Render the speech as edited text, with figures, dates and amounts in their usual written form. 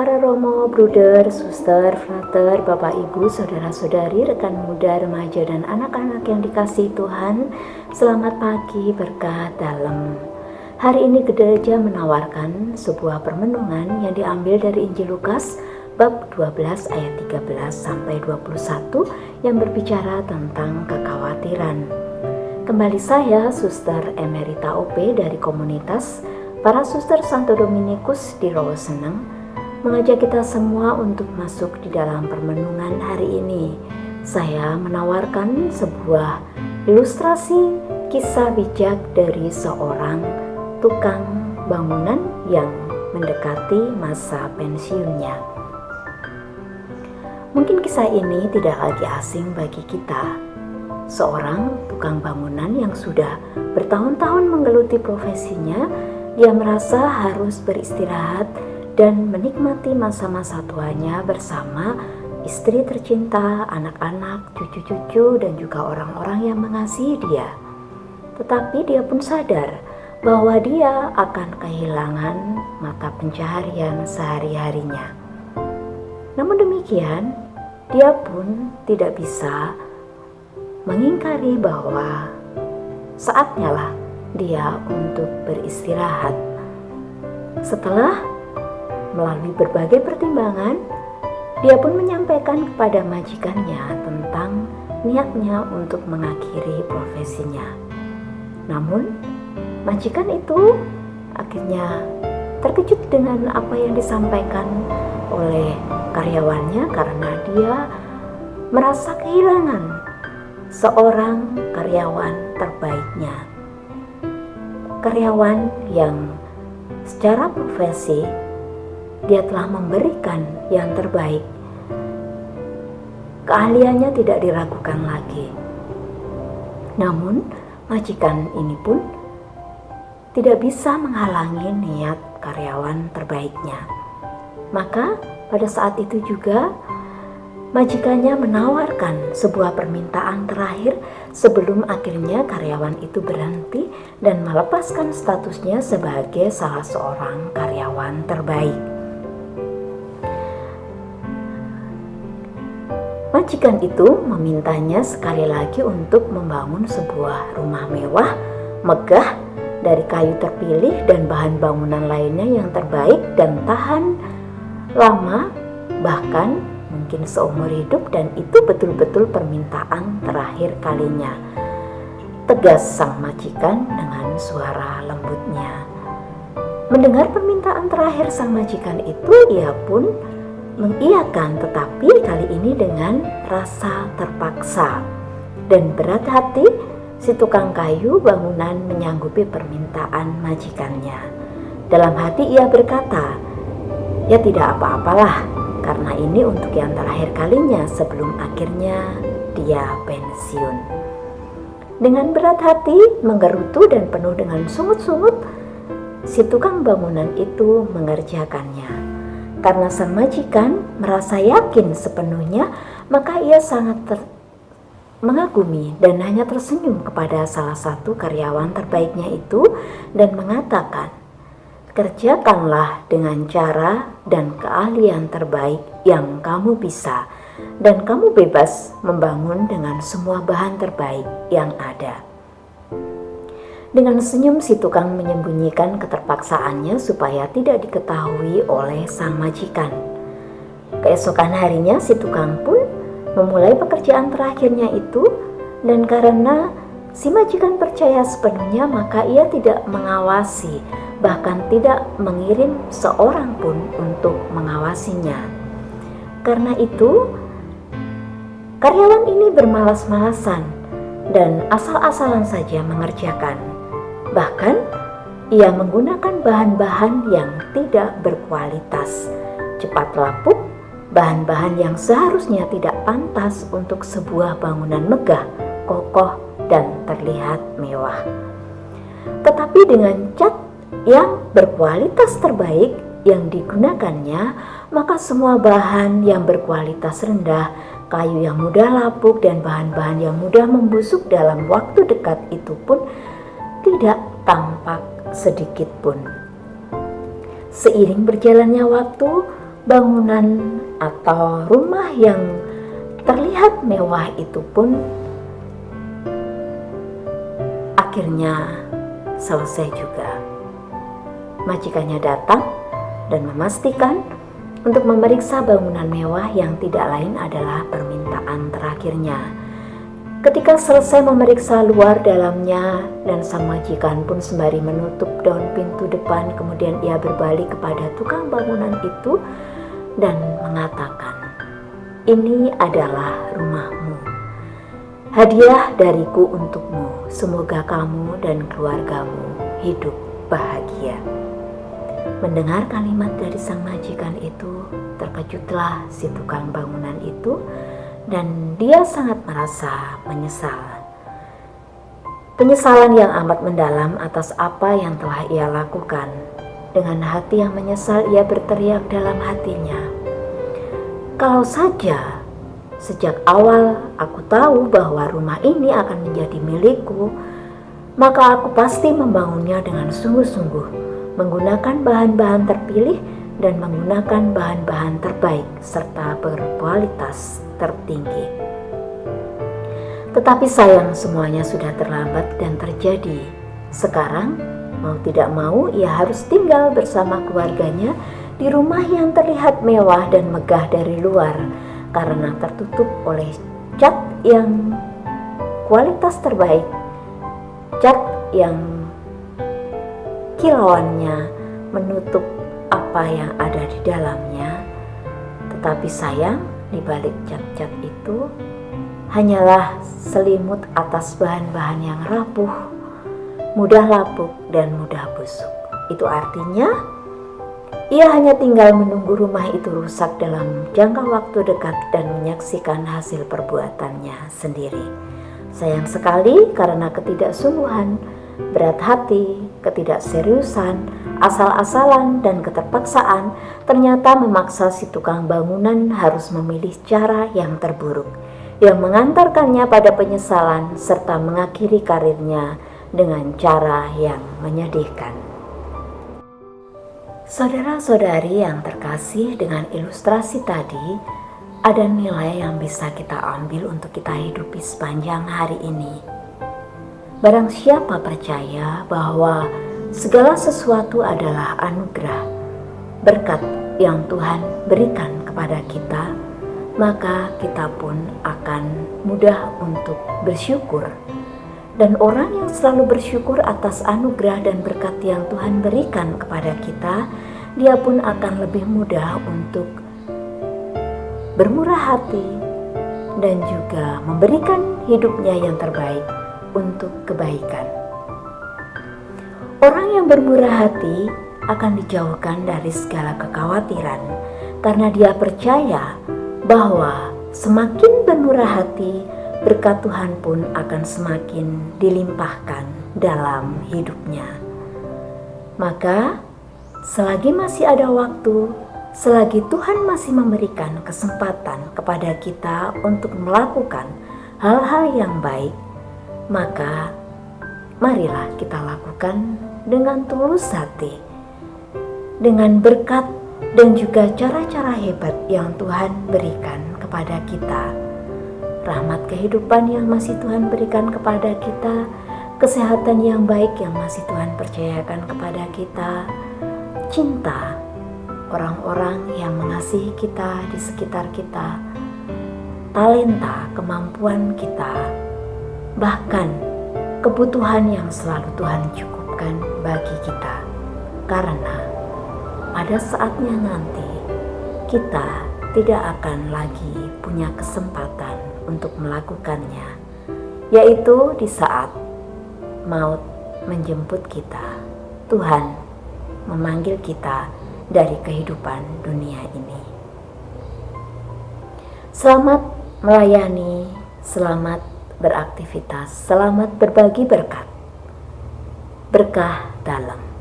para romo, bruder, suster, frater, bapak, ibu, saudara-saudari, rekan muda, remaja, dan anak-anak yang dikasihi Tuhan, selamat pagi berkat dalam. Hari ini gereja menawarkan sebuah permenungan yang diambil dari Injil Lukas bab 12 ayat 13 sampai 21 yang berbicara tentang kekhawatiran. Kembali saya, Suster Emerita OP dari komunitas para Suster Santo Dominikus di Rowoseneng, mengajak kita semua untuk masuk di dalam permenungan hari ini. Saya menawarkan sebuah ilustrasi kisah bijak dari seorang tukang bangunan yang mendekati masa pensiunnya. Mungkin kisah ini tidak lagi asing bagi kita. Seorang tukang bangunan yang sudah bertahun-tahun menggeluti profesinya, dia merasa harus beristirahat dan menikmati masa-masa tuanya bersama istri tercinta, anak-anak, cucu-cucu, dan juga orang-orang yang mengasihi dia. Tetapi dia pun sadar bahwa dia akan kehilangan mata pencaharian sehari-harinya. Namun demikian, dia pun tidak bisa mengingkari bahwa saatnya lah dia untuk beristirahat. Setelah melalui berbagai pertimbangan, dia pun menyampaikan kepada majikannya tentang niatnya untuk mengakhiri profesinya. Namun, majikan itu akhirnya terkejut dengan apa yang disampaikan oleh karyawannya karena dia merasa kehilangan seorang karyawan terbaiknya. Karyawan yang secara profesi dia telah memberikan yang terbaik. Keahliannya tidak diragukan lagi. Namun, majikan ini pun tidak bisa menghalangi niat karyawan terbaiknya. Maka pada saat itu juga majikannya menawarkan sebuah permintaan terakhir sebelum akhirnya karyawan itu berhenti dan melepaskan statusnya sebagai salah seorang karyawan terbaik. Majikan itu memintanya sekali lagi untuk membangun sebuah rumah mewah, megah, dari kayu terpilih dan bahan bangunan lainnya yang terbaik dan tahan lama, bahkan mungkin seumur hidup, dan itu betul-betul permintaan terakhir kalinya. Tegas sang majikan dengan suara lembutnya. Mendengar permintaan terakhir sang majikan itu, ia pun mengiyakan, tetapi kali ini dengan rasa terpaksa. Dan berat hati, si tukang kayu bangunan menyanggupi permintaan majikannya. Dalam hati ia berkata, "Ya tidak apa-apalah, karena ini untuk yang terakhir kalinya sebelum akhirnya dia pensiun." Dengan berat hati, menggerutu dan penuh dengan sungut-sungut, si tukang bangunan itu mengerjakannya. Karena sang majikan merasa yakin sepenuhnya, maka ia sangat mengagumi dan hanya tersenyum kepada salah satu karyawan terbaiknya itu dan mengatakan, "Kerjakanlah dengan cara dan keahlian terbaik yang kamu bisa, dan kamu bebas membangun dengan semua bahan terbaik yang ada." Dengan senyum, si tukang menyembunyikan keterpaksaannya supaya tidak diketahui oleh sang majikan. Keesokan harinya, si tukang pun memulai pekerjaan terakhirnya itu, dan karena si majikan percaya sepenuhnya, maka ia tidak mengawasi, bahkan tidak mengirim seorang pun untuk mengawasinya. Karena itu, karyawan ini bermalas-malasan dan asal-asalan saja mengerjakan. Bahkan, ia menggunakan bahan-bahan yang tidak berkualitas, cepat lapuk, bahan-bahan yang seharusnya tidak pantas untuk sebuah bangunan megah, kokoh, dan terlihat mewah. Tetapi dengan cat yang berkualitas terbaik yang digunakannya, maka semua bahan yang berkualitas rendah, kayu yang mudah lapuk, dan bahan-bahan yang mudah membusuk dalam waktu dekat itu pun tidak tampak sedikit pun. Seiring berjalannya waktu, bangunan atau rumah yang terlihat mewah itu pun akhirnya selesai juga. Majikannya datang dan memastikan untuk memeriksa bangunan mewah yang tidak lain adalah permintaan terakhirnya. Ketika selesai memeriksa luar dalamnya dan sang majikan pun sembari menutup daun pintu depan, kemudian ia berbalik kepada tukang bangunan itu dan mengatakan, "Ini adalah rumahmu. Hadiah dariku untukmu. Semoga kamu dan keluargamu hidup bahagia." Mendengar kalimat dari sang majikan itu, terkejutlah si tukang bangunan itu dan dia sangat merasa menyesal. Penyesalan yang amat mendalam atas apa yang telah ia lakukan. Dengan hati yang menyesal ia berteriak dalam hatinya, "Kalau saja sejak awal aku tahu bahwa rumah ini akan menjadi milikku, maka aku pasti membangunnya dengan sungguh-sungguh, menggunakan bahan-bahan terpilih dan menggunakan bahan-bahan terbaik serta berkualitas tertinggi." Tetapi sayang, semuanya sudah terlambat dan terjadi. Sekarang, mau tidak mau, ia harus tinggal bersama keluarganya di rumah yang terlihat mewah dan megah dari luar karena tertutup oleh cat yang kualitas terbaik, cat yang kilauannya menutup apa yang ada di dalamnya. Tetapi sayang, di balik cat-cat itu hanyalah selimut atas bahan-bahan yang rapuh, mudah lapuk dan mudah busuk. Itu artinya ia hanya tinggal menunggu rumah itu rusak dalam jangka waktu dekat dan menyaksikan hasil perbuatannya sendiri. Sayang sekali karena ketidaksungguhan, berat hati, ketidakseriusan, asal-asalan dan keterpaksaan ternyata memaksa si tukang bangunan harus memilih cara yang terburuk, yang mengantarkannya pada penyesalan serta mengakhiri karirnya dengan cara yang menyedihkan. Saudara-saudari yang terkasih, dengan ilustrasi tadi ada nilai yang bisa kita ambil untuk kita hidupi sepanjang hari ini. Barang siapa percaya bahwa segala sesuatu adalah anugerah, berkat yang Tuhan berikan kepada kita, maka kita pun akan mudah untuk bersyukur. Dan orang yang selalu bersyukur atas anugerah dan berkat yang Tuhan berikan kepada kita, dia pun akan lebih mudah untuk bermurah hati dan juga memberikan hidupnya yang terbaik untuk kebaikan. Orang yang bermurah hati akan dijauhkan dari segala kekhawatiran karena dia percaya bahwa semakin bermurah hati, berkat Tuhan pun akan semakin dilimpahkan dalam hidupnya. Maka selagi masih ada waktu, selagi Tuhan masih memberikan kesempatan kepada kita untuk melakukan hal-hal yang baik, maka marilah kita lakukan dengan tulus hati, dengan berkat dan juga cara-cara hebat yang Tuhan berikan kepada kita. Rahmat kehidupan yang masih Tuhan berikan kepada kita, kesehatan yang baik yang masih Tuhan percayakan kepada kita, cinta orang-orang yang mengasihi kita di sekitar kita, talenta, kemampuan kita, bahkan kebutuhan yang selalu Tuhan cukupkan bagi kita. Karena pada saatnya nanti kita tidak akan lagi punya kesempatan untuk melakukannya, yaitu di saat maut menjemput kita, Tuhan memanggil kita dari kehidupan dunia ini. Selamat melayani, selamat beraktivitas, selamat berbagi berkat. Berkah dalam.